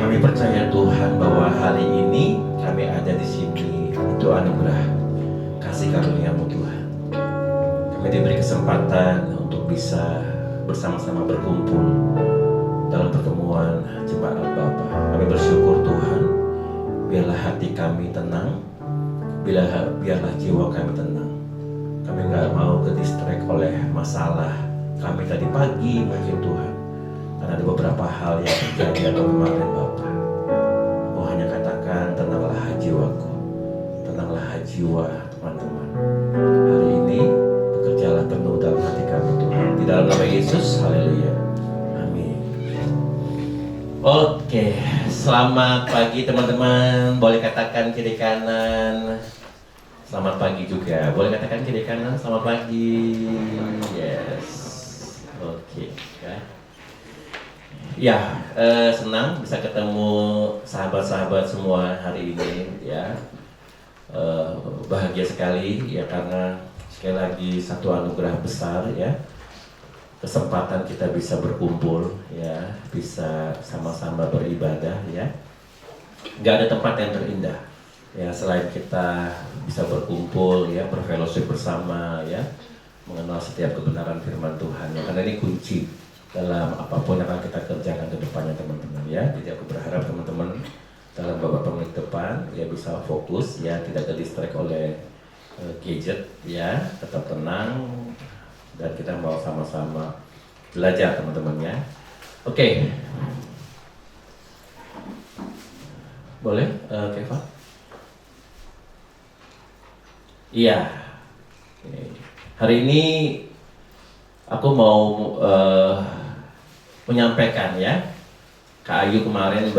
Kami percaya Tuhan bahwa hari ini kami ada di sini itu anugerah kasih karunia-Mu Tuhan. Kami diberi kesempatan untuk bisa bersama-sama berkumpul dalam pertemuan jemaat Bapa. Kami bersyukur Tuhan, biarlah hati kami tenang, biarlah jiwa kami tenang. Kami nggak mau ke distract oleh masalah kami tadi pagi mungkin Tuhan. Karena ada beberapa hal yang terjadi atau kemarin Bapak. Aku hanya katakan tenanglah jiwaku, tenanglah jiwa teman-teman. Hari ini bekerjalah penuh dalam hati kami Tuhan. Di dalam nama Yesus, haleluya. Amin. Oke, selamat pagi teman-teman. Boleh katakan kiri kanan. Selamat pagi juga. Boleh katakan kiri kanan. Selamat pagi. Yes. Oke, ya. Ya, senang bisa ketemu sahabat-sahabat semua hari ini ya. Bahagia sekali ya karena sekali lagi satu anugerah besar ya. Kesempatan kita bisa berkumpul ya, bisa sama-sama beribadah ya. Gak ada tempat yang terindah ya selain kita bisa berkumpul ya, berfellowship bersama ya, mengenal setiap kebenaran firman Tuhan ya, karena ini kunci dalam apapun yang akan kita kerjakan ke depannya teman-teman ya. Jadi aku berharap teman-teman dalam beberapa menit depan ya bisa fokus ya, tidak terdistract oleh gadget ya, tetap tenang dan kita mau sama-sama belajar teman-teman ya. Oke. Boleh Keva? Iya. Hari ini aku mau menyampaikan ya, Kak Ayu kemarin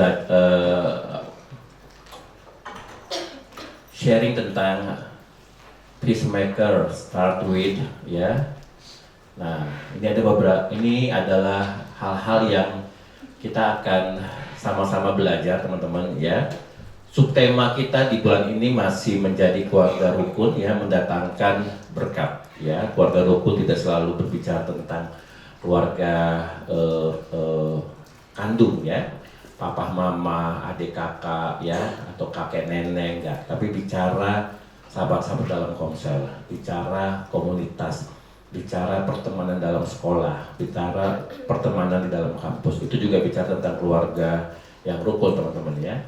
sharing tentang peacemaker start with ya. Nah ini adalah hal-hal yang kita akan sama-sama belajar teman-teman ya. Subtema kita di bulan ini masih menjadi keluarga rukun ya, mendatangkan berkat ya. Keluarga rukun tidak selalu berbicara tentang keluarga kandung ya, papa mama, adik kakak ya, atau kakek nenek enggak, tapi bicara sahabat-sahabat dalam komsel, bicara komunitas, bicara pertemanan dalam sekolah, bicara pertemanan di dalam kampus. Itu juga bicara tentang keluarga yang rukun teman-teman ya.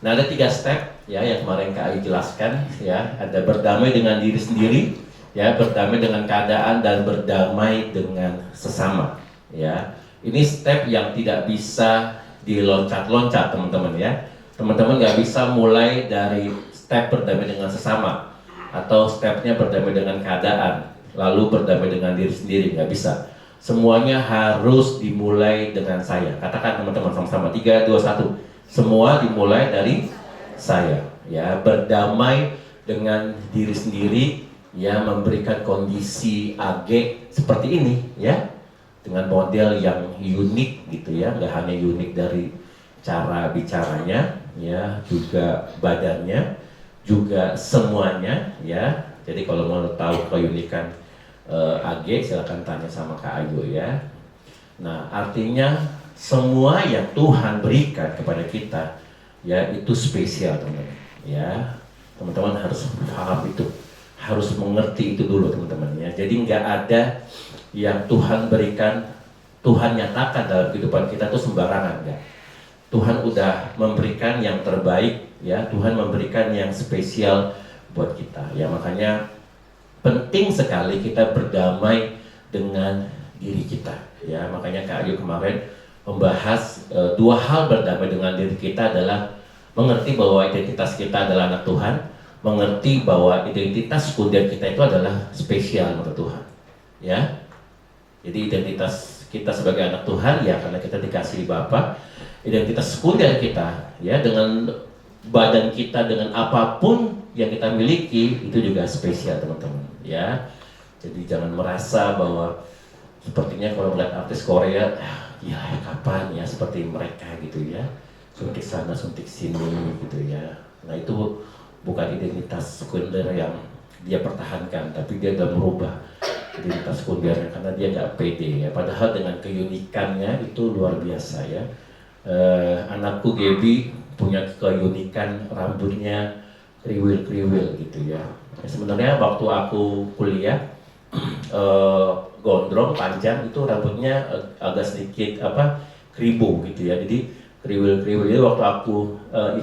Nah ada 3 step ya yang kemarin Kak Ayu jelaskan ya, ada berdamai dengan diri sendiri ya, berdamai dengan keadaan dan berdamai dengan sesama ya. Ini step yang tidak bisa diloncat-loncat teman-teman ya. Teman-teman nggak bisa mulai dari step berdamai dengan sesama atau stepnya berdamai dengan keadaan lalu berdamai dengan diri sendiri, nggak bisa. Semuanya harus dimulai dengan saya. Katakan teman-teman sama-sama, 3, 2, 1. Semua dimulai dari saya ya, berdamai dengan diri sendiri ya, memberikan kondisi AG seperti ini ya, dengan model yang unik gitu ya, nggak hanya unik dari cara bicaranya ya, juga badannya, juga semuanya ya. Jadi kalau mau tahu keunikan AG silakan tanya sama Kak Ayu ya. Nah artinya semua yang Tuhan berikan kepada kita ya itu spesial teman-teman ya. Teman-teman harus paham itu, harus mengerti itu dulu teman-teman ya. Jadi nggak ada yang Tuhan berikan, Tuhan nyatakan dalam kehidupan kita tuh sembarangan enggak. Tuhan udah memberikan yang terbaik ya, Tuhan memberikan yang spesial buat kita ya. Makanya penting sekali kita berdamai dengan diri kita ya. Makanya Kak Ayu kemarin membahas 2 hal berdamai dengan diri kita adalah mengerti bahwa identitas kita adalah anak Tuhan, mengerti bahwa identitas sekunder kita itu adalah spesial menurut Tuhan ya. Jadi identitas kita sebagai anak Tuhan ya karena kita dikasihi Bapa. Identitas sekunder kita ya, dengan badan kita, dengan apapun yang kita miliki itu juga spesial teman-teman ya. Jadi jangan merasa bahwa sepertinya kalau melihat artis Korea ya kapan ya seperti mereka gitu ya, suntik sana suntik sini gitu ya. Nah itu bukan identitas sekunder yang dia pertahankan, tapi dia sudah merubah identitas sekundernya karena dia nggak pede ya. Padahal dengan keunikannya itu luar biasa ya. Anakku Gaby punya keunikan rambutnya kriwil-kriwil gitu ya. Sebenarnya waktu aku kuliah gondrong panjang itu rambutnya agak sedikit kribo gitu ya. Jadi kriwil-kriwil. Jadi waktu aku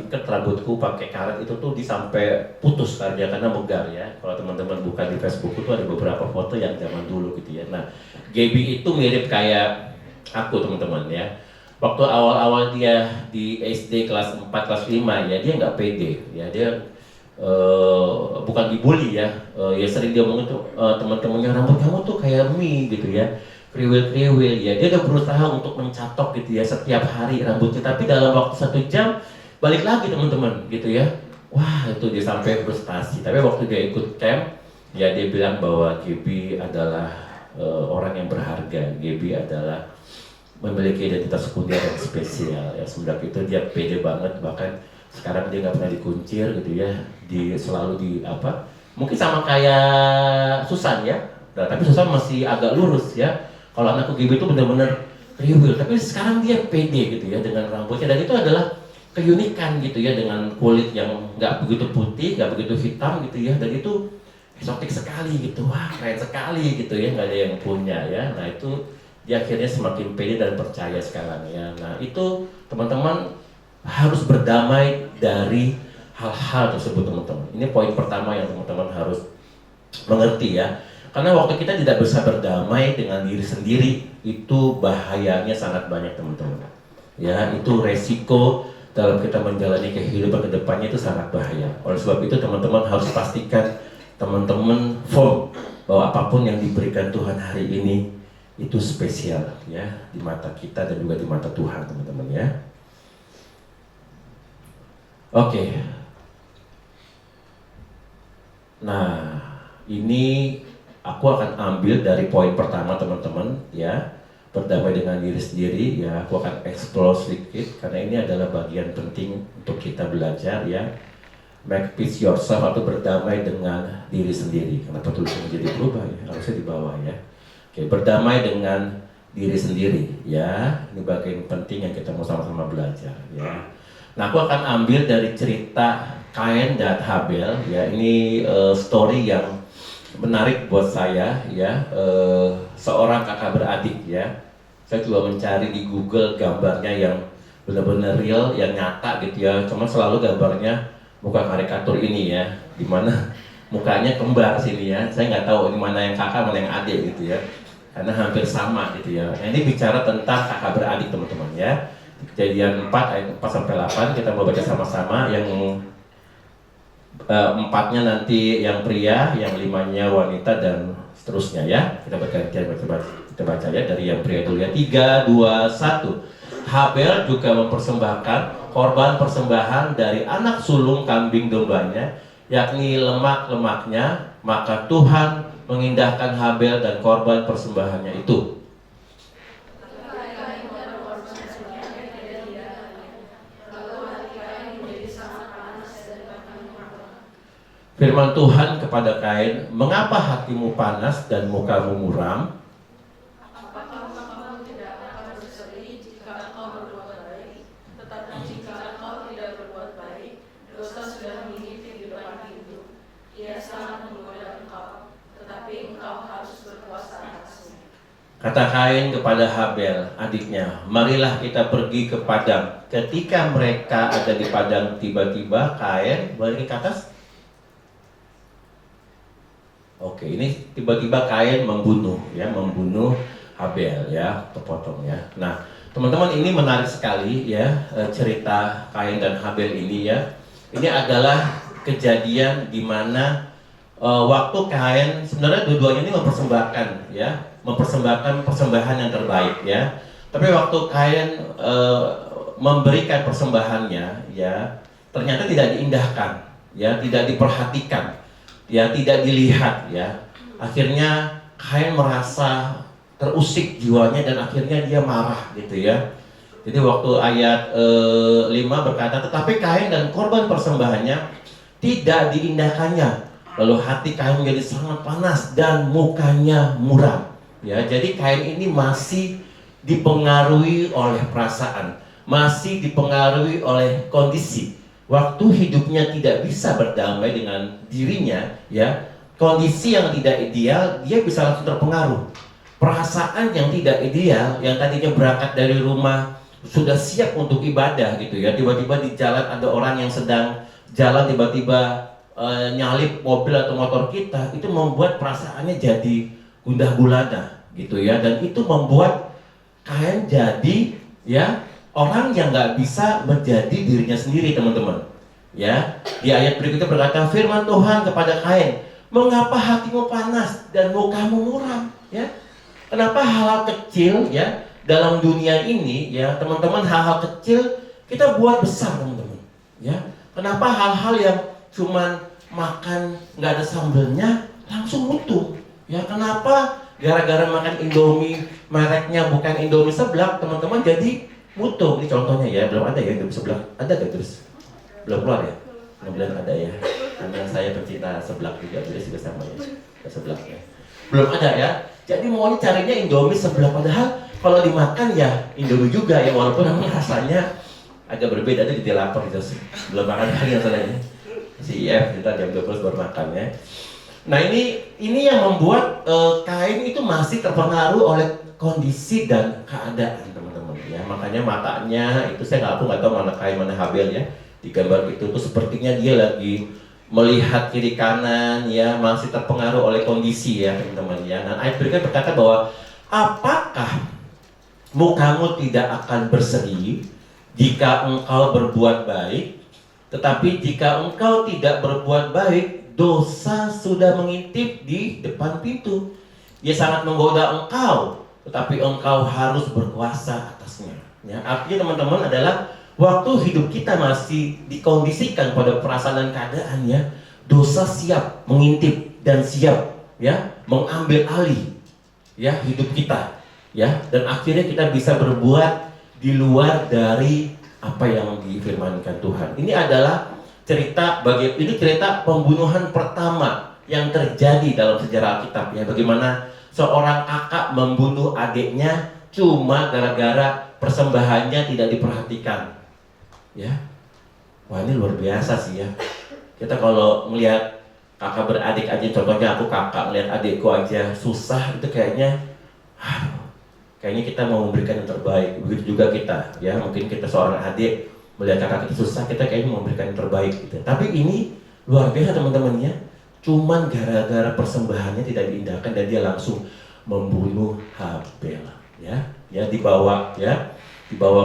ikat rambutku pakai karet itu tuh sampai putus karena megar ya. Kalau teman-teman buka di Facebook itu ada beberapa foto yang zaman dulu gitu ya. Nah, Gaby itu mirip kayak aku teman-teman ya. Waktu awal-awal dia di SD kelas 4, kelas 5 ya, dia nggak pede ya, dia bukan dibully ya, ya sering dia ngomong tuh teman-temannya, rambut kamu tuh kayak mie gitu ya, kriwil-kriwil ya. Dia udah berusaha untuk mencatok gitu ya setiap hari rambutnya, tapi dalam waktu 1 jam balik lagi teman-teman gitu ya. Wah, itu dia sampai frustasi. Tapi waktu dia ikut camp ya, dia bilang bahwa Gaby adalah orang yang berharga. Gaby adalah memiliki identitas sekunder yang spesial ya. Semenjak itu dia pede banget, bahkan sekarang dia nggak pernah dikuncir gitu ya, selalu di mungkin sama kayak Susan ya. Nah, tapi Susan masih agak lurus ya. Kalau anakku Gaby itu benar-benar kriwil, tapi sekarang dia pede gitu ya dengan rambutnya, dan itu adalah keunikan gitu ya, dengan kulit yang nggak begitu putih, nggak begitu hitam gitu ya, dan itu eksotik sekali gitu. Wah, keren sekali gitu ya, nggak ada yang punya ya. Nah, itu dia akhirnya semakin pede dan percaya sekarang ya. Nah, itu teman-teman harus berdamai dari hal-hal tersebut teman-teman. Ini poin pertama yang teman-teman harus mengerti ya. Karena waktu kita tidak bisa berdamai dengan diri sendiri, itu bahayanya sangat banyak teman-teman. Ya, itu resiko dalam kita menjalani kehidupan kedepannya itu sangat bahaya. Oleh sebab itu teman-teman harus pastikan teman-teman firm bahwa apapun yang diberikan Tuhan hari ini itu spesial ya di mata kita dan juga di mata Tuhan teman-teman ya. Oke. Nah, ini aku akan ambil dari poin pertama teman-teman ya, berdamai dengan diri sendiri ya. Aku akan explore sedikit karena ini adalah bagian penting untuk kita belajar ya. Make peace yourself atau berdamai dengan diri sendiri. Kenapa tulisannya jadi berubah ya? Harusnya di bawah ya. Oke, berdamai dengan diri sendiri ya. Ini bagian penting yang kita mau sama-sama belajar ya. Nah, aku akan ambil dari cerita Kain dan Habel ya. Ini story yang menarik buat saya ya. Seorang kakak beradik ya. Saya coba mencari di Google gambarnya yang benar-benar real, yang nyata gitu ya. Cuma selalu gambarnya muka karikatur ini ya, dimana mukanya kembar sini ya. Saya nggak tahu ini mana yang kakak, mana yang adik gitu ya, karena hampir sama gitu ya. Nah, ini bicara tentang kakak beradik teman-teman ya. Kejadian 4 ayat 4-8 kita mau baca sama-sama. Yang 4-nya nanti yang pria, yang 5-nya wanita dan seterusnya ya. Kita baca ya dari yang pria dulu ya. 3, 2, 1. Habel juga mempersembahkan korban persembahan dari anak sulung kambing dombanya, yakni lemak-lemaknya. Maka Tuhan mengindahkan Habel dan korban persembahannya itu. Firman Tuhan kepada Kain, "Mengapa hatimu panas dan mukamu muram? Apakah kamu tidak akan berseri jika engkau berbuat baik? Tetapi jika engkau tidak berbuat baik, dosa sudah mengintip di depan pintu. Ia sangat menggoda engkau, tetapi engkau harus berkuasa atasnya." Kata Kain kepada Habel, adiknya, "Marilah kita pergi ke padang." Ketika mereka ada di padang, tiba-tiba Kain balik ke atas. Oke, ini tiba-tiba Kain membunuh Habel ya, terpotong ya. Nah, teman-teman, ini menarik sekali ya, cerita Kain dan Habel ini ya. Ini adalah kejadian di mana waktu Kain sebenarnya dua-duanya ini mempersembahkan persembahan yang terbaik ya. Tapi waktu Kain memberikan persembahannya ya, ternyata tidak diindahkan ya, tidak diperhatikan ya, tidak dilihat ya. Akhirnya Kain merasa terusik jiwanya dan akhirnya dia marah gitu ya. Jadi waktu ayat 5 berkata, "Tetapi Kain dan korban persembahannya tidak diindahkannya. Lalu hati Kain menjadi sangat panas dan mukanya muram." Ya, jadi Kain ini masih dipengaruhi oleh perasaan, masih dipengaruhi oleh kondisi. Waktu hidupnya tidak bisa berdamai dengan dirinya, ya, kondisi yang tidak ideal, dia bisa langsung terpengaruh. Perasaan yang tidak ideal, yang tadinya berangkat dari rumah sudah siap untuk ibadah gitu ya, tiba-tiba di jalan ada orang yang sedang jalan tiba-tiba nyalip mobil atau motor kita, itu membuat perasaannya jadi gundah gulana gitu ya, dan itu membuat Kain jadi ya orang yang nggak bisa menjadi dirinya sendiri, teman-teman. Ya, di ayat berikutnya berkata, firman Tuhan kepada Kain, mengapa hatimu panas dan mukamu muram? Ya, kenapa hal-hal kecil ya dalam dunia ini ya teman-teman, hal-hal kecil kita buat besar, teman-teman. Ya, kenapa hal-hal yang cuman makan nggak ada sambelnya langsung mutu? Ya, kenapa gara-gara makan Indomie mereknya bukan Indomie seblak, teman-teman jadi mutu? Ini contohnya ya, belum ada ya Indomie seblak. Ada gak terus? Belum keluar ya? Mudah-mudahan ada ya. Karena saya pencinta seblak juga, jadi juga sama ya. Seblaknya. Belum ada ya. Jadi maunya carinya Indomie seblak, padahal kalau dimakan ya Indomie juga ya, walaupun memang rasanya agak berbeda. Itu jadi lapar gitu. Belum makan lagi masalahnya. Si IF kita jam 12 baru makan ya. Nah ini yang membuat Kain itu masih terpengaruh oleh kondisi dan keadaan, teman-teman ya. Makanya matanya itu saya nggak tahu mana Kain mana Habel ya. Di gambar itu tuh sepertinya dia lagi melihat kiri kanan ya, masih terpengaruh oleh kondisi ya, teman-teman ya. Dan ayat berikutnya berkata bahwa apakah mukamu tidak akan berseri jika engkau berbuat baik, tetapi jika engkau tidak berbuat baik, dosa sudah mengintip di depan pintu. Dia sangat menggoda engkau, tetapi engkau harus berkuasa atasnya. Ya, artinya teman-teman adalah waktu hidup kita masih dikondisikan pada perasaan dan keadaan ya, dosa siap mengintip dan siap ya mengambil alih ya hidup kita ya, dan akhirnya kita bisa berbuat di luar dari apa yang difirmankan Tuhan. Ini adalah cerita pembunuhan pertama yang terjadi dalam sejarah Alkitab ya, bagaimana seorang kakak membunuh adiknya cuma gara-gara persembahannya tidak diperhatikan. Ya, wah ini luar biasa sih ya. Kita kalau melihat kakak beradik aja, contohnya aku kakak melihat adikku aja susah, itu kayaknya kita mau memberikan yang terbaik. Begitu juga kita ya, mungkin kita seorang adik melihat kakak kita susah, kita kayaknya mau memberikan yang terbaik gitu. Tapi ini luar biasa teman-teman ya, cuman gara-gara persembahannya tidak diindahkan dan dia langsung membunuh Habel ya. Dibawa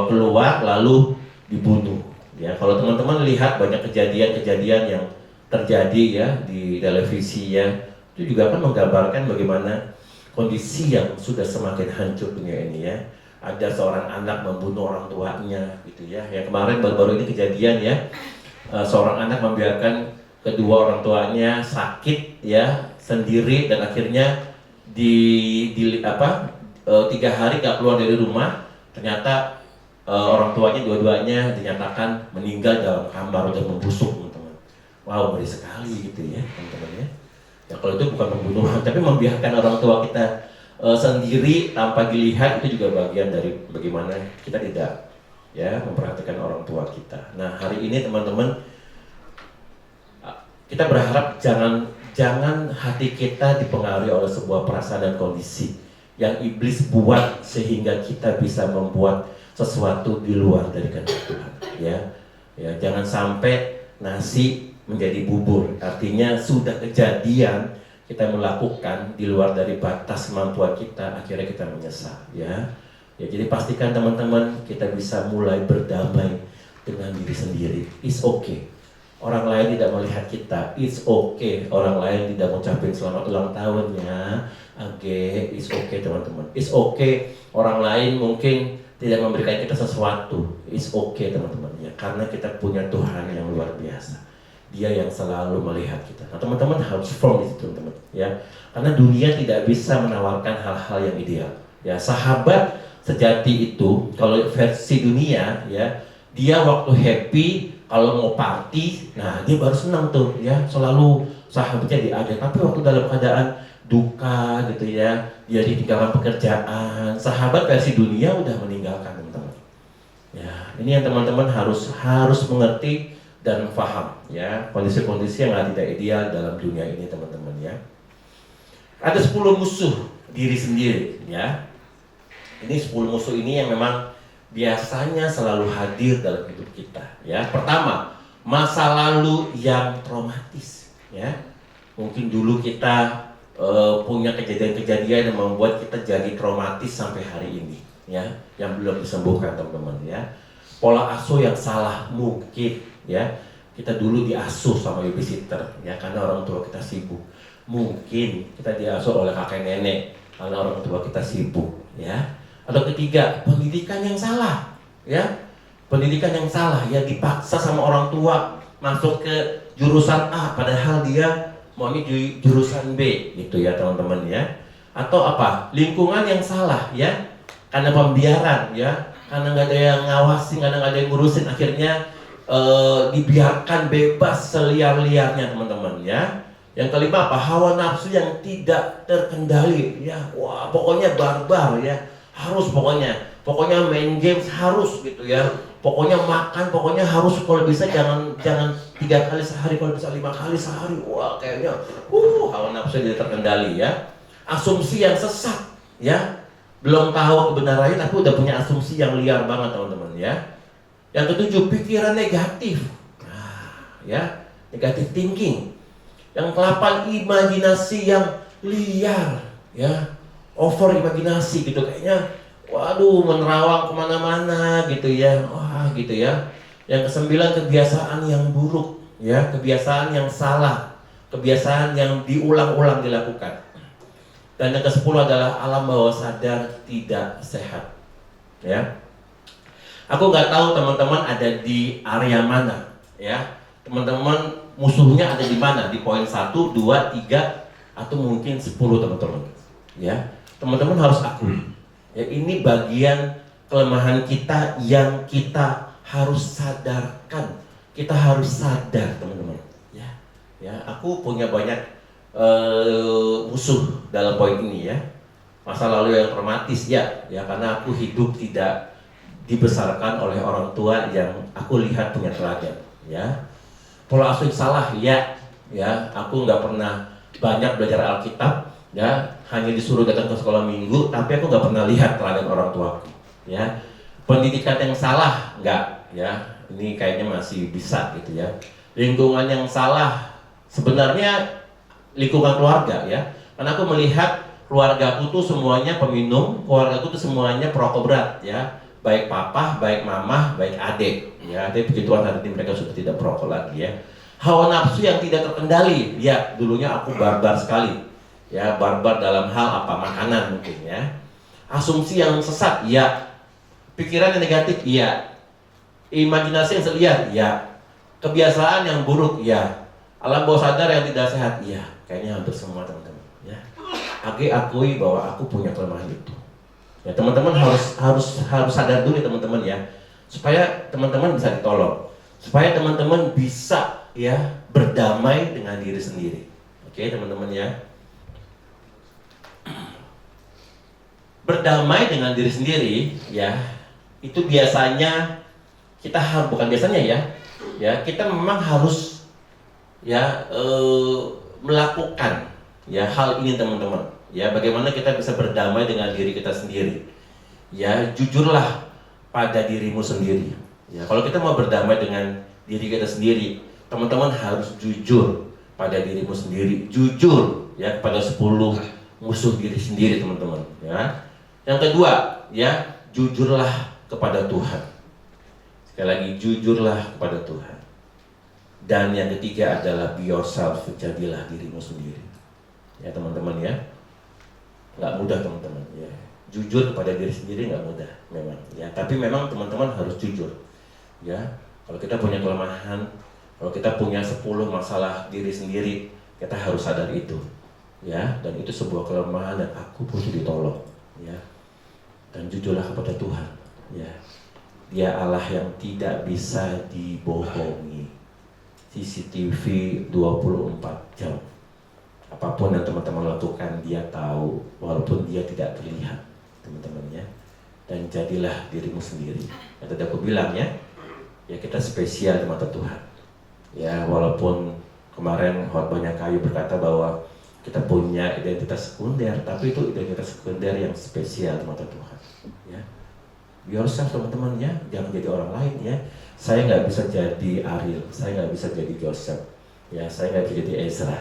keluar lalu dibunuh ya. Kalau teman-teman lihat banyak kejadian-kejadian yang terjadi ya di televisi ya, itu juga akan menggambarkan bagaimana kondisi yang sudah semakin hancur dunia ini ya. Ada seorang anak membunuh orang tuanya gitu ya. Yang kemarin baru-baru ini kejadian ya, seorang anak membiarkan kedua orang tuanya sakit ya sendiri, dan akhirnya 3 hari gak keluar dari rumah. Ternyata orang tuanya dua-duanya dinyatakan meninggal dalam kamar, udah membusuk, teman-teman. Wow, ngeri sekali gitu ya, teman-teman ya. Ya kalau itu bukan pembunuhan, tapi membiarkan orang tua kita sendiri tanpa dilihat, itu juga bagian dari bagaimana kita tidak ya memperhatikan orang tua kita. Nah hari ini teman-teman, kita berharap jangan hati kita dipengaruhi oleh sebuah perasaan dan kondisi yang iblis buat sehingga kita bisa membuat sesuatu di luar dari kehendak Tuhan ya. Jangan sampai nasi menjadi bubur, artinya sudah kejadian kita melakukan di luar dari batas kemampuan kita, akhirnya kita menyesal ya. Jadi pastikan teman-teman kita bisa mulai berdamai dengan diri sendiri. It's okay orang lain tidak melihat kita, it's okay orang lain tidak mengucapkan selamat ulang tahunnya, it's okay teman-teman, it's okay orang lain mungkin tidak memberikan kita sesuatu, it's okay teman-teman ya, karena kita punya Tuhan yang luar biasa. Dia yang selalu melihat kita. Nah teman-teman harus firm di situ teman-teman ya, karena dunia tidak bisa menawarkan hal-hal yang ideal ya. Sahabat sejati itu kalau versi dunia ya, dia waktu happy, kalau mau party, nah dia baru senang tuh ya, selalu sahabatnya diajak. Tapi waktu dalam keadaan duka gitu ya, dia ditinggalkan pekerjaan, sahabat versi dunia udah meninggalkan teman-teman Ya, ini yang teman-teman harus mengerti dan paham ya, kondisi-kondisi yang tidak ideal dalam dunia ini teman-teman ya. Ada 10 musuh diri sendiri ya. Ini 10 musuh ini yang memang biasanya selalu hadir dalam hidup kita ya. Pertama, masa lalu yang traumatis ya. Mungkin dulu kita punya kejadian-kejadian yang membuat kita jadi traumatis sampai hari ini ya, yang belum disembuhkan teman-teman ya. Pola asuh yang salah mungkin ya, kita dulu diasuh sama babysitter ya karena orang tua kita sibuk. Mungkin kita diasuh oleh kakek nenek karena orang tua kita sibuk ya. Atau ketiga, pendidikan yang salah ya. Pendidikan yang salah ya, dipaksa sama orang tua masuk ke jurusan A padahal dia maunya di jurusan B gitu ya teman-teman ya. Atau apa? Lingkungan yang salah ya. Karena pembiaran ya, karena nggak ada yang ngawasin, karena nggak ada yang ngurusin, akhirnya dibiarkan bebas seliar-liarnya teman-teman ya. Yang kelima apa? Hawa nafsu yang tidak terkendali ya. Wah, pokoknya barbar ya. Harus pokoknya main games harus gitu ya. Pokoknya makan, pokoknya harus, kalau bisa jangan 3 kali sehari, kalau bisa 5 kali sehari. Wah, kayaknya hawa nafsu tidak terkendali ya. Asumsi yang sesat ya. Belum tahu kebenarannya tapi udah punya asumsi yang liar banget teman-teman ya. Yang ketujuh, pikiran negatif. Nah, ya, negatif thinking. Yang ke-8, imajinasi yang liar ya. Over imajinasi gitu, kayaknya waduh menerawang kemana-mana gitu ya. Wah gitu ya. Yang ke-9, kebiasaan yang buruk ya, kebiasaan yang salah, kebiasaan yang diulang-ulang dilakukan. Dan yang ke-10 adalah alam bawah sadar tidak sehat ya. Aku nggak tahu teman-teman ada di area mana ya. Teman-teman musuhnya ada di mana, di poin 1, 2, 3 atau mungkin 10 teman-teman ya. Teman-teman harus akui ya, ini bagian kelemahan kita yang kita harus sadarkan. Kita harus sadar teman-teman ya. Ya, aku punya banyak musuh dalam poin ini ya. Masa lalu yang traumatis ya karena aku hidup tidak dibesarkan oleh orang tua yang aku lihat punya teladan ya. Pola asuh salah ya aku nggak pernah banyak belajar Alkitab ya, hanya disuruh datang ke sekolah minggu, tapi aku nggak pernah lihat teladan orang tuaku ya. Pendidikan yang salah nggak ya, ini kayaknya masih bisa gitu ya. Lingkungan yang salah, sebenarnya lingkungan keluarga ya, karena aku melihat keluargaku tuh semuanya peminum, keluargaku tuh semuanya perokok berat ya, baik papa, baik mama, baik adik ya. Tapi begitu hari ini mereka sudah tidak perokok lagi ya. Hawa nafsu yang tidak terkendali ya, dulunya aku barbar sekali ya, barbar dalam hal apa, makanan mungkin ya. Asumsi yang sesat ya, pikiran yang negatif ya, imajinasi yang seliar ya, kebiasaan yang buruk ya, alam bawah sadar yang tidak sehat ya. Kayaknya hampir semua teman-teman ya. Akui bahwa aku punya kelemahan itu ya. Teman-teman harus sadar dulu teman-teman ya, supaya teman-teman bisa ditolong, supaya teman-teman bisa ya berdamai dengan diri sendiri. Oke teman-teman ya, berdamai dengan diri sendiri ya, itu biasanya kita bukan biasanya ya kita memang harus ya melakukan ya hal ini teman-teman ya. Bagaimana kita bisa berdamai dengan diri kita sendiri ya, jujurlah pada dirimu sendiri ya. Kalau kita mau berdamai dengan diri kita sendiri, teman-teman harus jujur pada dirimu sendiri, jujur ya kepada 10 musuh diri sendiri teman-teman ya. Yang kedua ya, jujurlah kepada Tuhan. Sekali lagi, jujurlah kepada Tuhan. Dan yang ketiga adalah be yourself, jadilah dirimu sendiri ya teman-teman ya. Nggak mudah teman-teman ya, jujur kepada diri sendiri nggak mudah memang ya, tapi memang teman-teman harus jujur ya. Kalau kita punya kelemahan, kalau kita punya 10 masalah diri sendiri, kita harus sadar itu ya. Dan itu sebuah kelemahan dan aku butuh ditolong ya. Dan jujurlah kepada Tuhan ya. Dia Allah yang tidak bisa dibohongi. CCTV 24 jam. Apapun yang teman-teman lakukan, dia tahu walaupun dia tidak terlihat teman-teman ya. dan jadilah dirimu sendiri. Yang tadi aku bilang ya kita spesial di mata Tuhan. Ya, walaupun kemarin khotbahnya Kayu berkata bahwa kita punya identitas sekunder, tapi itu identitas sekunder yang spesial di mata Tuhan. Ya, be yourself teman-teman ya, jangan jadi orang lain ya. Saya nggak bisa jadi Ariel, saya nggak bisa jadi Joseph, ya saya nggak bisa jadi Ezra,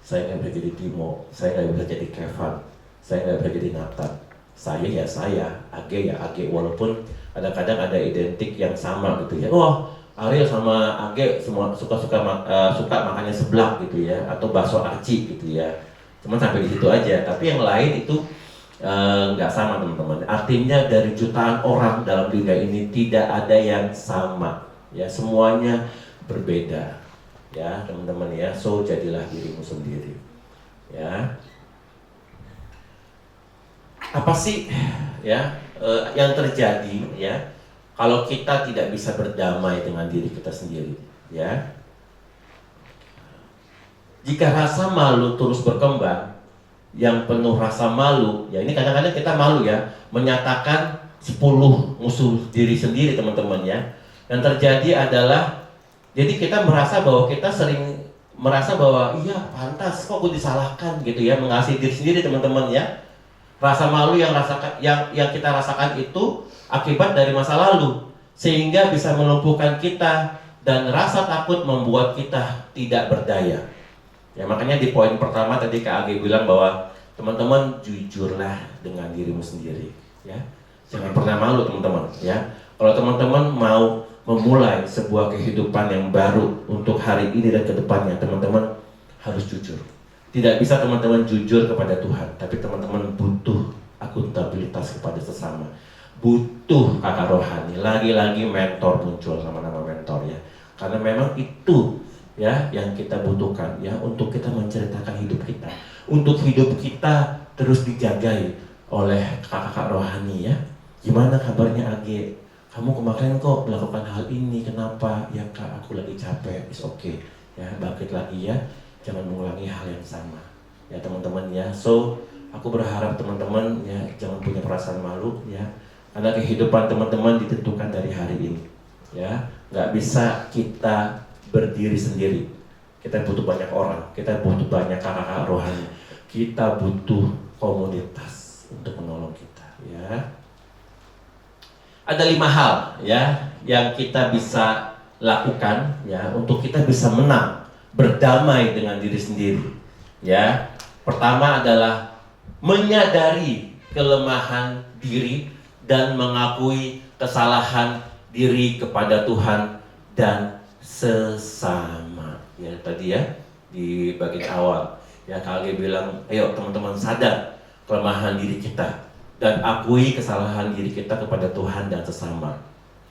saya nggak bisa jadi Timo, saya nggak bisa jadi Kevin, saya nggak bisa jadi Nathan. Saya ya saya, Age ya Age, walaupun kadang-kadang ada identik yang sama gitu ya. Oh, Ariel sama Age semua suka makannya seblak gitu ya, atau bakso aci gitu ya. Cuma sampai di situ aja. Tapi yang lain itu nggak sama teman-teman. Artinya dari jutaan orang dalam dunia ini tidak ada yang sama. Ya, semuanya berbeda. Ya, teman-teman ya. So jadilah dirimu sendiri. Ya. Apa sih ya yang terjadi ya kalau kita tidak bisa berdamai dengan diri kita sendiri ya? Jika rasa malu terus berkembang, yang penuh rasa malu, ya ini kadang-kadang kita malu ya menyatakan 10 musuh diri sendiri teman-teman ya. Yang terjadi adalah jadi kita merasa bahwa kita sering merasa bahwa iya pantas kok aku disalahkan gitu ya, mengasihi diri sendiri teman-teman ya. Rasa malu yang kita rasakan itu akibat dari masa lalu, sehingga bisa melumpuhkan kita, dan rasa takut membuat kita tidak berdaya. Ya, makanya di poin pertama tadi Kak Age bilang bahwa teman-teman jujurlah dengan dirimu sendiri ya. Jangan pernah malu teman-teman ya. Kalau teman-teman mau memulai sebuah kehidupan yang baru untuk hari ini dan kedepannya, teman-teman harus jujur. Tidak bisa teman-teman jujur kepada Tuhan, tapi teman-teman butuh akuntabilitas kepada sesama. Butuh kakak rohani, lagi-lagi mentor muncul, nama-nama mentor ya. Karena memang itu ya yang kita butuhkan ya untuk kita menceritakan hidup kita. Untuk hidup kita terus dijagai oleh kakak-kakak rohani ya. Gimana kabarnya Age? Kamu kemarin kok melakukan hal ini, kenapa? Ya Kak, aku lagi capek, it's okay. Ya, bangkit lagi ya. Jangan mengulangi hal yang sama ya teman-teman ya. So aku berharap teman-teman ya jangan punya perasaan malu ya, karena kehidupan teman-teman ditentukan dari hari ini ya. Nggak bisa kita berdiri sendiri, kita butuh banyak orang, kita butuh banyak kakak-kakak rohani, kita butuh komunitas untuk menolong kita ya. Ada 5 hal ya yang kita bisa lakukan ya untuk kita bisa menang, berdamai dengan diri sendiri ya. Pertama adalah menyadari kelemahan diri dan mengakui kesalahan diri kepada Tuhan dan sesama ya. Tadi ya di bagian awal ya Kak Age bilang ayo teman-teman sadar kelemahan diri kita dan akui kesalahan diri kita kepada Tuhan dan sesama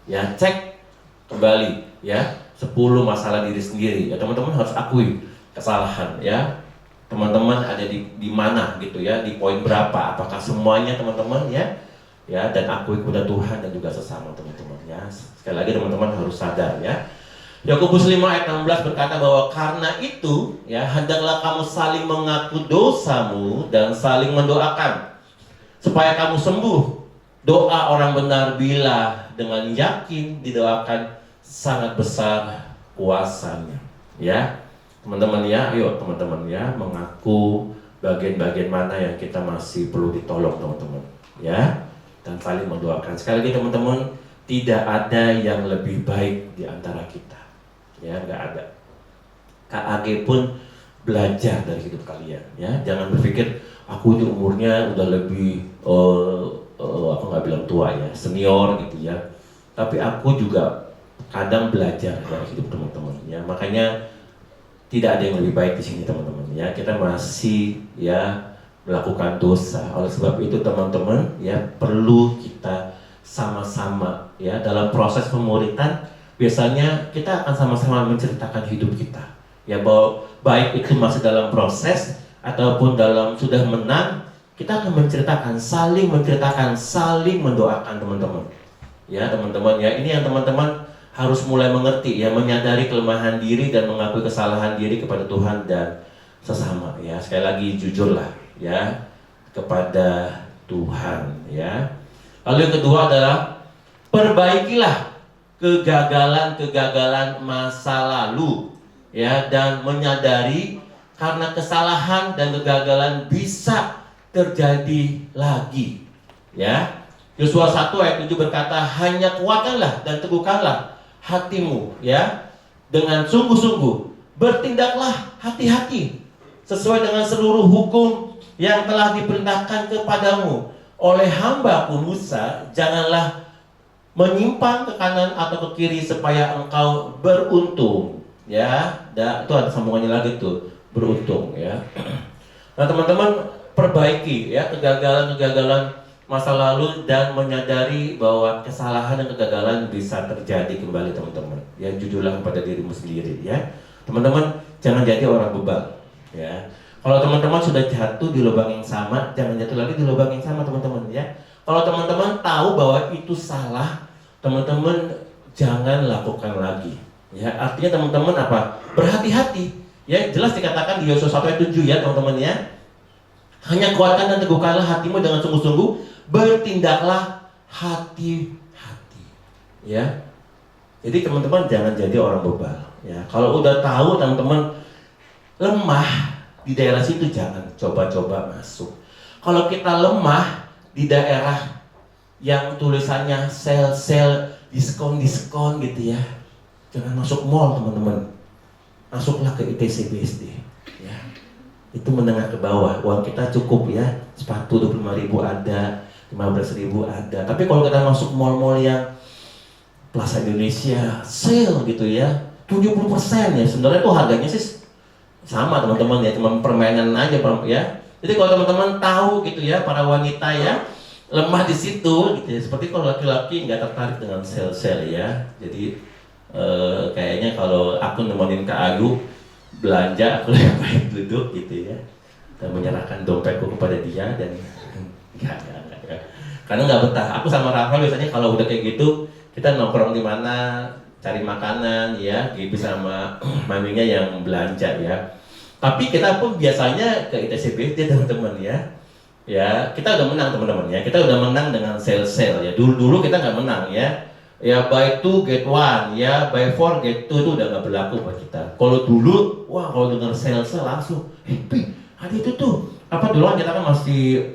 ya. Cek kembali ya 10 masalah diri sendiri ya, teman-teman harus akui kesalahan ya. Teman-teman ada di mana gitu ya, di poin berapa, apakah semuanya teman-teman ya dan akui kepada Tuhan dan juga sesama teman-teman ya. Sekali lagi teman-teman harus sadar ya. Yakobus 5 ayat 16 berkata bahwa karena itu ya hendaklah kamu saling mengaku dosamu dan saling mendoakan supaya kamu sembuh. Doa orang benar bila dengan yakin didoakan sangat besar kuasanya ya teman-teman ya. Ayo teman-teman ya mengaku bagian-bagian mana yang kita masih perlu ditolong teman-teman ya, dan saling mendoakan. Sekali lagi teman-teman, tidak ada yang lebih baik di antara kita ya, nggak ada. Kak Age pun belajar dari hidup kalian ya. Jangan berpikir aku ini umurnya udah lebih aku nggak bilang tua ya, senior gitu ya, tapi aku juga kadang belajar dari hidup teman-teman ya. Makanya tidak ada yang lebih baik di sini teman-teman ya. Kita masih ya melakukan dosa. Oleh sebab itu teman-teman ya perlu kita sama-sama ya dalam proses pemuritan. Biasanya kita akan sama-sama menceritakan hidup kita ya, bahwa baik itu masih dalam proses ataupun dalam sudah menang, kita akan menceritakan, saling mendoakan teman-teman ya. Teman-teman ya, ini yang teman-teman harus mulai mengerti ya, menyadari kelemahan diri dan mengakui kesalahan diri kepada Tuhan dan sesama ya. Sekali lagi jujurlah ya kepada Tuhan ya. Lalu yang kedua adalah perbaikilah kegagalan-kegagalan masa lalu, ya, dan menyadari karena kesalahan dan kegagalan bisa terjadi lagi, ya. Yosua 1 ayat 7 berkata, hanya kuatkanlah dan teguhkanlah hatimu, ya, dengan sungguh-sungguh, bertindaklah hati-hati sesuai dengan seluruh hukum yang telah diperintahkan kepadamu oleh hamba-Ku Musa. Janganlah menyimpang ke kanan atau ke kiri supaya engkau beruntung, ya. Itu ada sambungannya lagi tuh, beruntung, ya. Nah teman-teman, perbaiki ya kegagalan-kegagalan masa lalu dan menyadari bahwa kesalahan dan kegagalan bisa terjadi kembali, teman-teman. Ya, jujurlah kepada dirimu sendiri, ya. Teman-teman, jangan jadi orang bebal, ya. Kalau teman-teman sudah jatuh di lubang yang sama, jangan jatuh lagi di lubang yang sama, teman-teman, ya. Kalau teman-teman tahu bahwa itu salah, teman-teman jangan lakukan lagi, ya. Artinya teman-teman apa? Berhati-hati, ya. Jelas dikatakan di Yosua 1 ayat 7, ya, teman-teman, ya. Hanya kuatkan dan teguhkanlah hatimu dengan sungguh-sungguh, bertindaklah hati-hati, ya. Jadi teman-teman jangan jadi orang bebal, ya. Kalau udah tahu teman-teman lemah di daerah situ, jangan coba-coba masuk. Kalau kita lemah di daerah yang tulisannya sel-sel, diskon-diskon gitu, ya, jangan masuk mall, teman-teman. Masuklah ke ITC BSD, ya. Itu menengah ke bawah, uang kita cukup, ya. Sepatu 25.000 ada, 15.000 ada. Tapi kalau kita masuk mall-mall yang Plaza Indonesia, sale gitu, ya, 70%, ya. Sebenarnya tuh harganya sih sama, teman-teman, ya, cuma permainan aja, ya. Jadi kalau teman-teman tahu gitu, ya, para wanita, ya, lemah di situ gitu, ya. Seperti kalau laki-laki nggak tertarik dengan sale-sale, ya. Jadi kayaknya kalau aku nemenin Kak Ayu belanja, aku lebih baik duduk gitu, ya, dan menyerahkan dompetku kepada dia dan enggak. Karena nggak betah. Aku sama Rafa biasanya kalau udah kayak gitu, kita nongkrong di mana, cari makanan, ya, gitu sama maminya yang belanja, ya. Tapi kita pun biasanya ke ITCBD, teman-teman, ya. Ya, kita udah menang, teman-teman, ya. Kita udah menang dengan sale-sale, ya. Dulu kita nggak menang, ya. Ya, buy 2 get 1, ya, buy 4 get 2 itu udah nggak berlaku buat kita. Kalau dulu, wah, kalau dengar sale-sale langsung, ada itu tuh. Apa dulu kita kan masih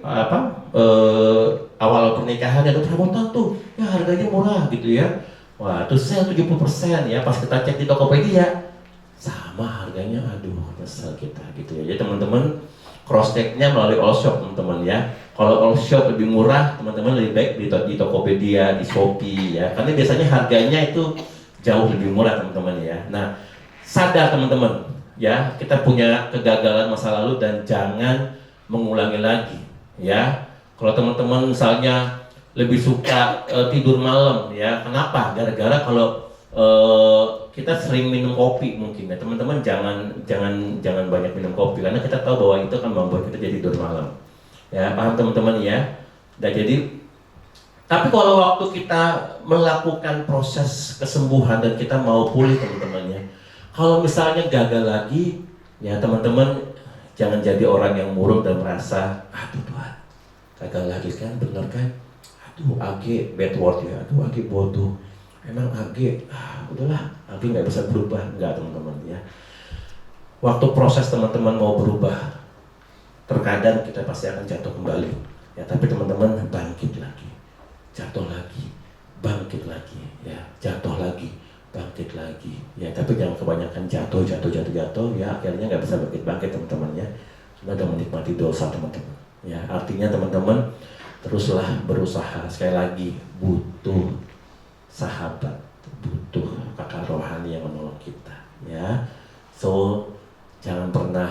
awal pernikahan ada perabotan tuh, ya, harganya murah gitu, ya. Wah, itu sale 70%, ya. Pas kita cek di Tokopedia sama harganya, aduh, nyesel kita gitu, ya. Jadi teman-teman cross check-nya melalui all shop, teman-teman, ya. Kalau all shop lebih murah, teman-teman lebih baik di Tokopedia, di Shopee, ya. Karena biasanya harganya itu jauh lebih murah, teman-teman, ya. Nah, sadar teman-teman, ya, kita punya kegagalan masa lalu dan jangan mengulangi lagi, ya. Kalau teman-teman misalnya lebih suka tidur malam, ya, kenapa? Gara-gara kalau kita sering minum kopi mungkin, ya, teman-teman jangan banyak minum kopi karena kita tahu bahwa itu akan membuat kita jadi tidur malam, ya, paham teman-teman, ya. Dan jadi, tapi kalau waktu kita melakukan proses kesembuhan dan kita mau pulih, teman-teman, ya, kalau misalnya gagal lagi, ya, teman-teman jangan jadi orang yang murung dan merasa, aduh Tuhan, gagal lagi kan, bener kan? Aduh, AG bad word, ya, aduh AG bodoh. Emang AG, udahlah, AG nggak bisa berubah, nggak, teman-teman, ya. Waktu proses teman-teman mau berubah, terkadang kita pasti akan jatuh kembali, ya. Tapi teman-teman bangkit lagi, jatuh lagi, bangkit lagi, ya, jatuh lagi, bangkit lagi, ya. Tapi jangan kebanyakan jatuh, ya. Akhirnya nggak bisa bangkit, teman-teman, ya. Sudah menikmati dosa, teman-teman, ya. Artinya teman-teman teruslah berusaha. Sekali lagi, butuh sahabat, butuh kakak rohani yang menolong kita, ya. So jangan pernah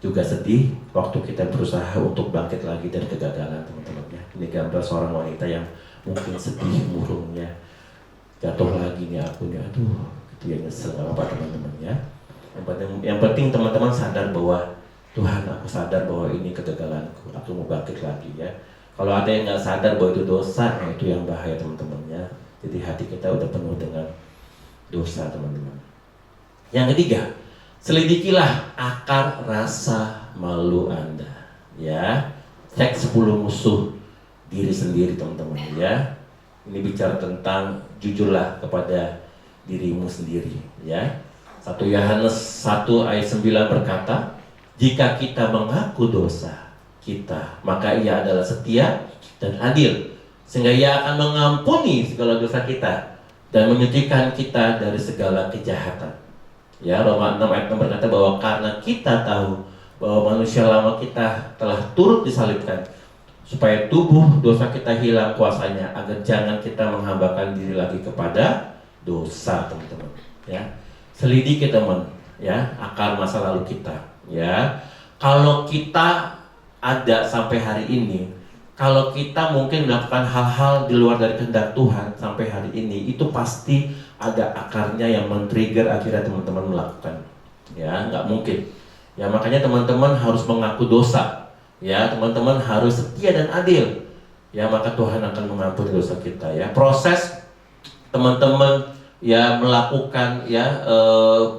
juga sedih waktu kita berusaha untuk bangkit lagi dari kegagalan, teman-teman, ya. Ini gambar seorang wanita yang mungkin sedih, murungnya, jatuh lagi nih aku nih, aduh, gitu, ya, nyesel, nggak apa-apa, teman-teman, ya. Yang penting teman-teman sadar bahwa Tuhan, aku sadar bahwa ini kegagalanku, aku mau bangkit lagi, ya. Kalau ada yang nggak sadar bahwa itu dosa, nah itu yang bahaya, teman-teman, ya. Jadi hati kita udah penuh dengan dosa, teman-teman. Yang ketiga, selidikilah akar rasa malu Anda, ya. Cek 10 musuh diri sendiri teman-teman ya. Ini bicara tentang jujurlah kepada dirimu sendiri ya. 1 Yohanes 1 ayat 9 berkata, jika kita mengaku dosa kita, maka Ia adalah setia dan adil, sehingga Ia akan mengampuni segala dosa kita dan menyucikan kita dari segala kejahatan. Ya, Roma 6 ayat 6 berkata bahwa karena kita tahu bahwa manusia lama kita telah turut disalibkan, supaya tubuh dosa kita hilang kuasanya, agar jangan kita menghambakan diri lagi kepada dosa, teman-teman. Ya, selidiki teman, ya, akar masa lalu kita. Ya, kalau kita ada sampai hari ini, kalau kita mungkin melakukan hal-hal di luar dari kehendak Tuhan sampai hari ini, itu pasti ada akarnya yang men-trigger akhirnya teman-teman melakukan. Ya, nggak mungkin. Ya, makanya teman-teman harus mengaku dosa. Ya, teman-teman harus setia dan adil. Ya, maka Tuhan akan mengampuni dosa kita. Ya, proses teman-teman ya melakukan ya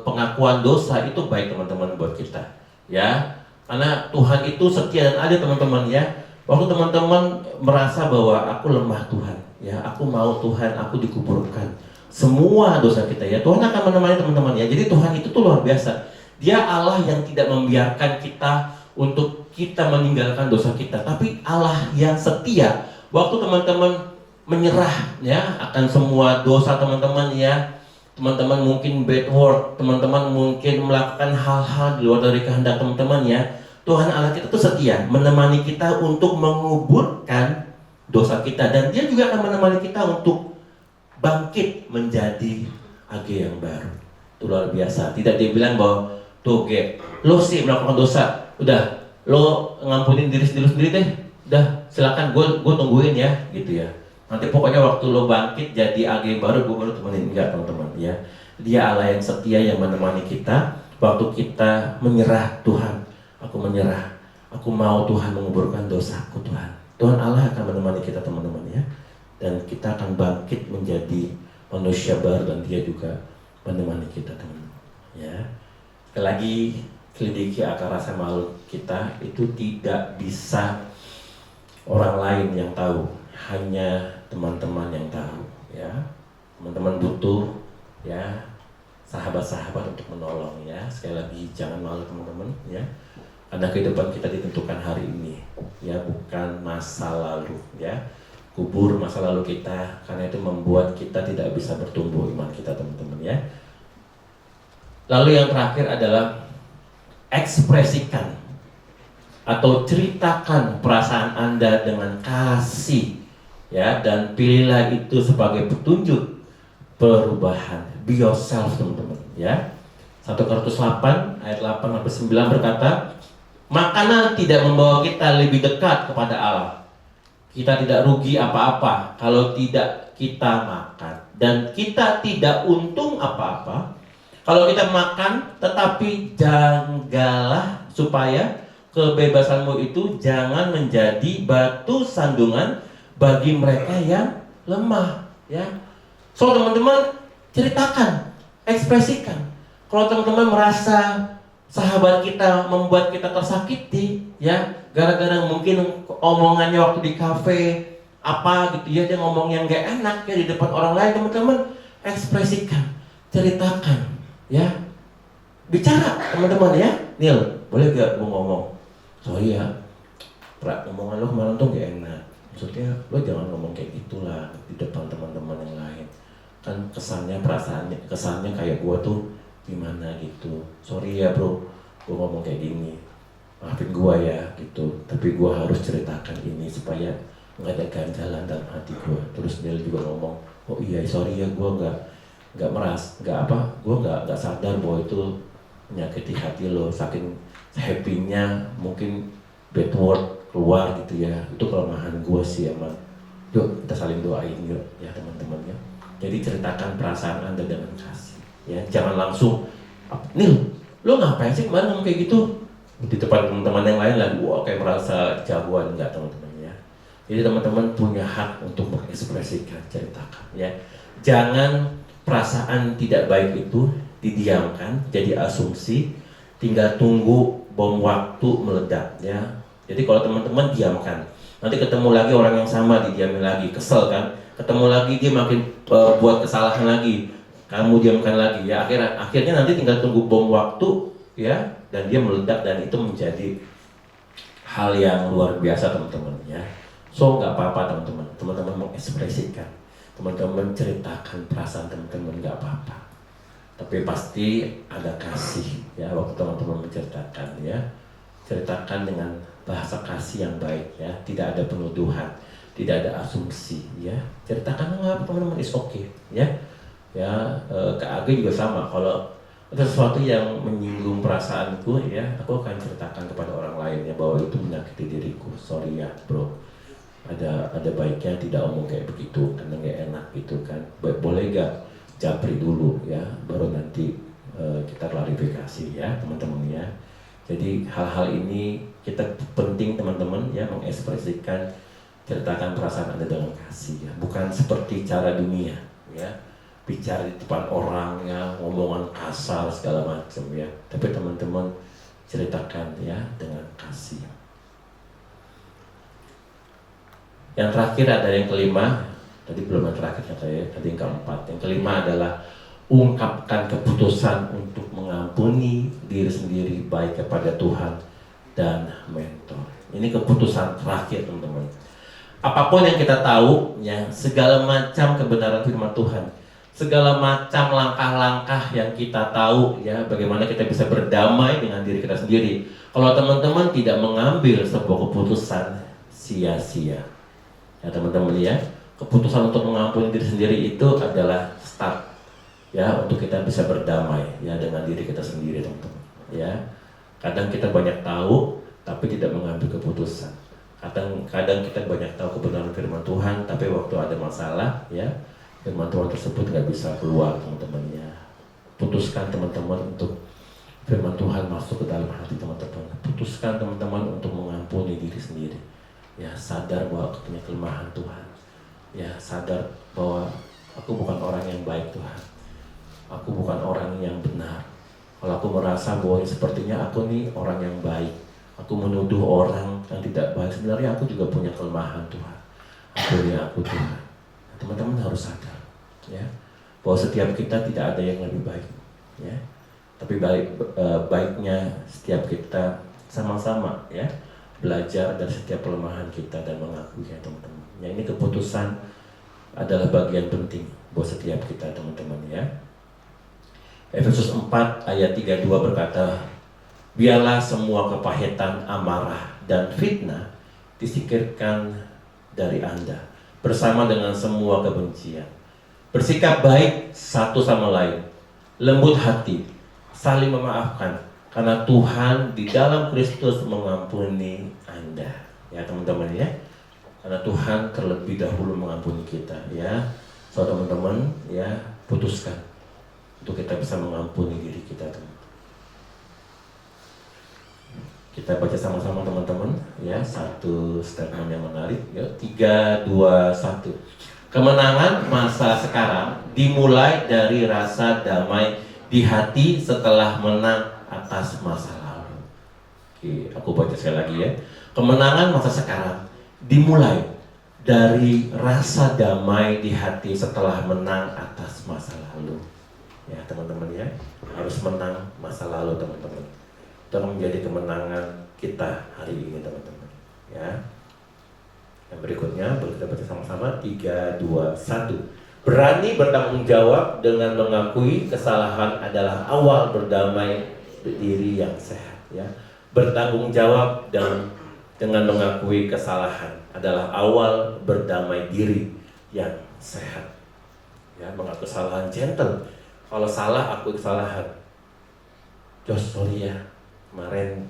pengakuan dosa itu baik teman-teman buat kita. Ya, karena Tuhan itu setia dan adil teman-teman ya. Waktu teman-teman merasa bahwa aku lemah Tuhan, ya aku mau Tuhan, aku dikuburkan semua dosa kita ya, Tuhan akan menemani teman-teman ya. Jadi Tuhan itu tuh luar biasa. Dia Allah yang tidak membiarkan kita untuk kita meninggalkan dosa kita, tapi Allah yang setia. Waktu teman-teman menyerah ya akan semua dosa teman-teman ya, teman-teman mungkin bad word, teman-teman mungkin melakukan hal-hal di luar dari kehendak teman-teman ya, Tuhan Allah kita tuh setia menemani kita untuk menguburkan dosa kita, dan Dia juga akan menemani kita untuk bangkit menjadi age yang baru. Itu luar biasa. Tidak dia bilang bahwa tuh ge, lo sih melakukan dosa, udah lo ngampunin diri sendiri deh, udah silakan gue tungguin ya gitu ya. Nanti pokoknya waktu lo bangkit jadi age yang baru, gue baru temenin. Enggak teman-teman ya. Dia Allah yang setia yang menemani kita waktu kita menyerah. Tuhan, aku menyerah, aku mau Tuhan menguburkan dosaku Tuhan. Tuhan Allah akan menemani kita teman-teman ya. Dan kita akan bangkit menjadi manusia baru, dan Dia juga menemani kita teman-teman ya. Sekali lagi, selidiki akar rasa malu kita itu tidak bisa orang lain yang tahu, hanya teman-teman yang tahu ya. Teman-teman butuh ya sahabat-sahabat untuk menolong ya. Sekali lagi, jangan malu teman-teman ya. Karena kehidupan kita ditentukan hari ini ya, bukan masa lalu ya. Kubur masa lalu kita, karena itu membuat kita tidak bisa bertumbuh iman kita teman-teman ya. Lalu yang terakhir adalah ekspresikan atau ceritakan perasaan Anda dengan kasih ya, dan pilihlah itu sebagai petunjuk perubahan. Be yourself teman-teman ya. 1 Korintus 8 ayat 8-9 berkata, makanan tidak membawa kita lebih dekat kepada Allah. Kita tidak rugi apa-apa kalau tidak kita makan, dan kita tidak untung apa-apa kalau kita makan. Tetapi jagalah supaya kebebasanmu itu jangan menjadi batu sandungan bagi mereka yang lemah ya. So teman-teman, ceritakan, ekspresikan. Kalau teman-teman merasa sahabat kita membuat kita tersakiti ya, gara-gara mungkin omongannya waktu di kafe apa gitu ya, dia ngomong yang gak enak ya di depan orang lain, teman-teman ekspresikan, ceritakan ya, bicara teman-teman ya. Nil, boleh gak gue ngomong, sorry ya omongan lo kemarin tuh gak enak, maksudnya lo jangan ngomong kayak gitulah di depan teman-teman yang lain, kan kesannya kesannya kayak gue tuh gimana gitu. Sorry ya bro, gue ngomong kayak gini, maafin gue ya gitu, tapi gue harus ceritakan ini supaya nggak ada ganjalan dalam hati gue. Terus dia juga ngomong, oh iya sorry ya, gue nggak sadar bahwa itu menyakiti hati lo. Saking happy-nya mungkin bad word keluar gitu ya, itu kelemahan gue sih emang. Yuk kita saling doain yuk ya teman-teman ya. Jadi ceritakan perasaan Anda dengan kasih ya, jangan langsung, Nil, lo ngapain sih kemarin ngomong kayak gitu di depan teman-teman yang lain lagi, wah kayak merasa jagoan. Enggak teman-teman ya. Jadi teman-teman punya hak untuk mengekspresikan, ceritakan ya. Jangan perasaan tidak baik itu didiamkan, jadi asumsi, tinggal tunggu bom waktu meledak ya. Jadi kalau teman-teman diamkan, Nanti ketemu lagi orang yang sama, didiamin lagi, kesel kan? Ketemu lagi dia makin buat kesalahan lagi, kamu diamkan lagi ya. Akhirnya nanti tinggal tunggu bom waktu ya, dan dia meledak, dan itu menjadi hal yang luar biasa teman-teman ya. So nggak apa-apa teman-teman mengekspresikan, teman-teman ceritakan perasaan teman-teman, nggak apa-apa. Tapi pasti ada kasih ya waktu teman-teman menceritakan ya. Ceritakan dengan bahasa kasih yang baik ya, tidak ada penuduhan, tidak ada asumsi ya. Ceritakan nggak, teman-teman, is okay ya. Ya, Kak Age juga sama. Kalau ada sesuatu yang menyinggung perasaanku ya, aku akan ceritakan kepada orang lain ya, bahwa itu menyakiti diriku. Sorry ya bro, ada baiknya tidak omong kayak begitu karena nggak enak gitu kan. Boleh gak japri dulu ya, baru nanti kita klarifikasi ya teman-teman ya. Jadi hal-hal ini kita penting teman-teman ya, mengekspresikan, ceritakan perasaan Anda dengan kasih ya, bukan seperti cara dunia ya, bicara di depan orang ya, ngomongan kasar segala macam ya. Tapi teman-teman ceritakan ya dengan kasih. Yang terakhir ada yang kelima, tadi belum yang terakhir ya, tadi yang keempat. Yang kelima adalah ungkapkan keputusan untuk mengampuni diri sendiri baik kepada Tuhan dan mentor. Ini keputusan terakhir teman-teman. Apapun yang kita tahu ya, segala macam kebenaran firman Tuhan, segala macam langkah-langkah yang kita tahu ya, bagaimana kita bisa berdamai dengan diri kita sendiri. Kalau teman-teman tidak mengambil sebuah keputusan, sia-sia. Ya teman-teman ya, keputusan untuk mengampuni diri sendiri itu adalah start ya, untuk kita bisa berdamai ya dengan diri kita sendiri teman-teman ya. Kadang kita banyak tahu tapi tidak mengambil keputusan. Kadang kita banyak tahu kebenaran firman Tuhan, tapi waktu ada masalah ya, firman Tuhan tersebut nggak bisa keluar teman-teman ya. Putuskan teman-teman untuk firman Tuhan masuk ke dalam hati teman-teman. Putuskan teman-teman untuk mengampuni diri sendiri ya, sadar bahwa aku punya kelemahan Tuhan ya, sadar bahwa aku bukan orang yang baik Tuhan, aku bukan orang yang benar. Kalau aku merasa bahwa sepertinya aku nih orang yang baik, aku menuduh orang yang tidak baik, sebenarnya aku juga punya kelemahan Tuhan. Aku Tuhan. Teman-teman harus sadar ya, bahwa setiap kita tidak ada yang lebih baik ya. Tapi baiknya setiap kita sama-sama ya, belajar dari setiap kelemahan kita dan mengakuinya teman-teman. Ya, ini keputusan adalah bagian penting buat setiap kita teman-teman ya. Efesus 4 ayat 32 berkata, biarlah semua kepahitan, amarah, dan fitnah disingkirkan dari Anda, bersama dengan semua kebencian. Bersikap baik satu sama lain, lembut hati, saling memaafkan, karena Tuhan di dalam Kristus mengampuni Anda. Ya teman-teman ya, karena Tuhan terlebih dahulu mengampuni kita ya. So teman-teman ya, putuskan untuk kita bisa mengampuni diri kita teman. Kita baca sama-sama teman-teman ya, satu statement yang menarik ya. 3, 2, 1. Kemenangan masa sekarang dimulai dari rasa damai di hati setelah menang atas masa lalu. Oke, aku baca sekali lagi ya. Kemenangan masa sekarang dimulai dari rasa damai di hati setelah menang atas masa lalu. Ya teman-teman ya, harus menang masa lalu teman-teman. Itu menjadi kemenangan kita hari ini teman-teman ya. Yang berikutnya boleh kita baca sama-sama. 3, 2, 1. Berani bertanggung jawab dengan mengakui kesalahan adalah awal berdamai diri yang sehat ya. Bertanggung jawab dan dengan mengakui kesalahan adalah awal berdamai diri yang sehat ya. Mengaku kesalahan gentle. Kalau salah, aku kesalahan. Jos, sorry ya, kemarin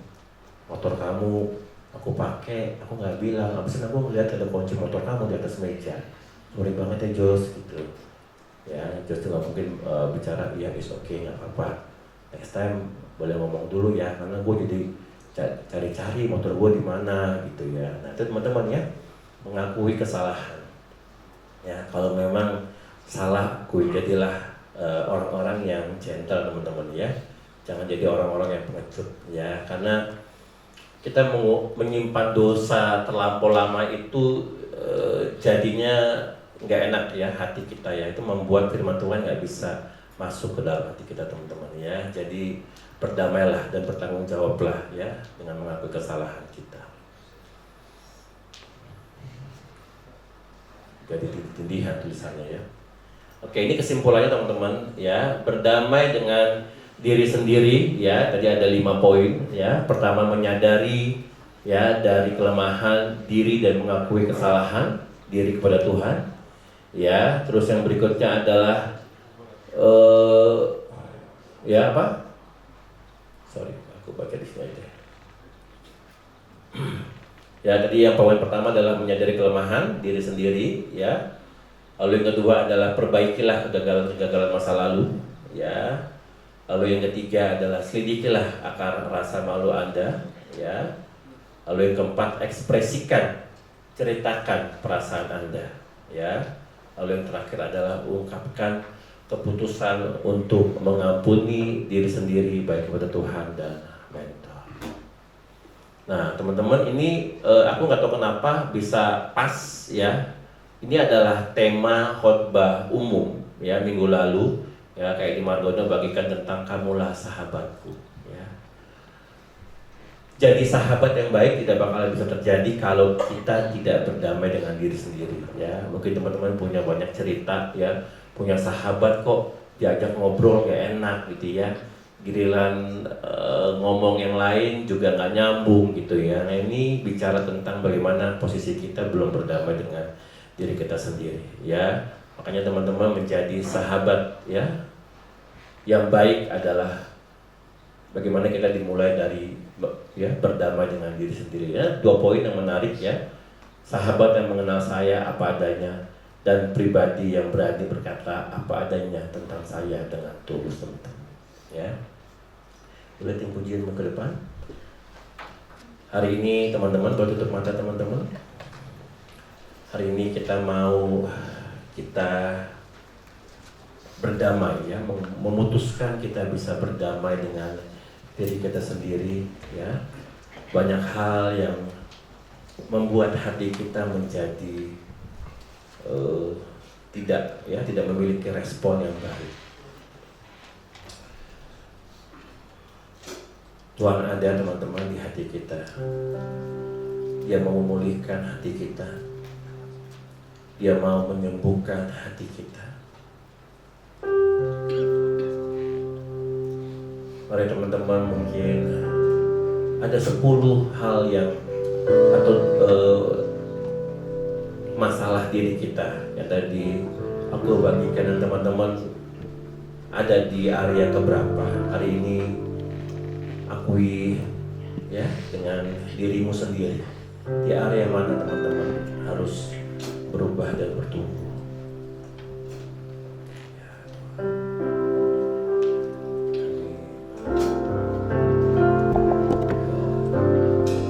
motor kamu aku pakai, aku nggak bilang. Abis itu aku ngeliat ada kunci motor kamu di atas meja. Sorry banget ya Jos, gitu. Ya, Jos juga mungkin bicara, ya is okay, nggak apa-apa. Next time boleh ngomong dulu ya, karena gue jadi cari-cari motor gue di mana gitu ya. Nah itu teman-teman ya, mengakui kesalahan. Ya, kalau memang salah, akui, jadilah orang-orang yang gentle teman-teman ya. Jangan jadi orang-orang yang pengecut ya, karena kita menyimpan dosa terlampau lama itu jadinya nggak enak ya hati kita ya. Itu membuat firman Tuhan nggak bisa masuk ke dalam hati kita teman-teman ya. Jadi berdamailah dan bertanggung jawablah ya dengan mengakui kesalahan kita. Jadi tindihan tulisannya ya. Oke, ini kesimpulannya teman-teman ya. Berdamai dengan diri sendiri ya. Tadi ada 5 poin ya. Pertama, menyadari ya dari kelemahan diri dan mengakui kesalahan diri kepada Tuhan ya. Terus yang berikutnya adalah ya apa? Sorry, aku baca di sini aja. Ya, tadi yang poin pertama adalah menyadari kelemahan diri sendiri ya. Lalu yang kedua adalah perbaikilah kegagalan-kegagalan masa lalu ya. Lalu yang ketiga adalah selidikilah akar rasa malu Anda ya. Lalu yang keempat, ekspresikan, ceritakan perasaan Anda ya. Lalu yang terakhir adalah ungkapkan keputusan untuk mengampuni diri sendiri baik kepada Tuhan dan mentor. Nah teman-teman, ini aku nggak tahu kenapa bisa pas ya. Ini adalah tema khotbah umum ya minggu lalu ya, kayak di Margono bagikan tentang kamulah sahabatku ya. Jadi sahabat yang baik tidak bakal bisa terjadi kalau kita tidak berdamai dengan diri sendiri ya. Mungkin teman-teman punya banyak cerita ya, punya sahabat kok diajak ngobrol gak enak gitu ya, giliran ngomong yang lain juga nggak nyambung gitu ya. Nah ini bicara tentang bagaimana posisi kita belum berdamai dengan diri kita sendiri ya. Makanya teman-teman menjadi sahabat ya yang baik adalah bagaimana kita dimulai dari ya berdamai dengan diri sendiri ya. 2 poin yang menarik ya. Sahabat yang mengenal saya apa adanya, dan pribadi yang berani berkata apa adanya tentang saya dengan tulus teman-teman ya. Boleh tim pujian ke depan. Hari ini teman-teman, boleh tutup mata teman-teman. Hari ini kita berdamai ya, memutuskan kita bisa berdamai dengan diri kita sendiri ya. Banyak hal yang membuat hati kita menjadi tidak memiliki respon yang baik. Tuhan ada teman-teman di hati kita. Dia mau memulihkan hati kita. Dia mau menyembuhkan hati kita. Mari teman-teman, mungkin ada 10 hal yang atau masalah diri kita yang tadi aku bagikan, dan teman-teman ada di area keberapa hari ini. Akui ya dengan dirimu sendiri di area mana teman-teman harus berubah dan bertumbuh.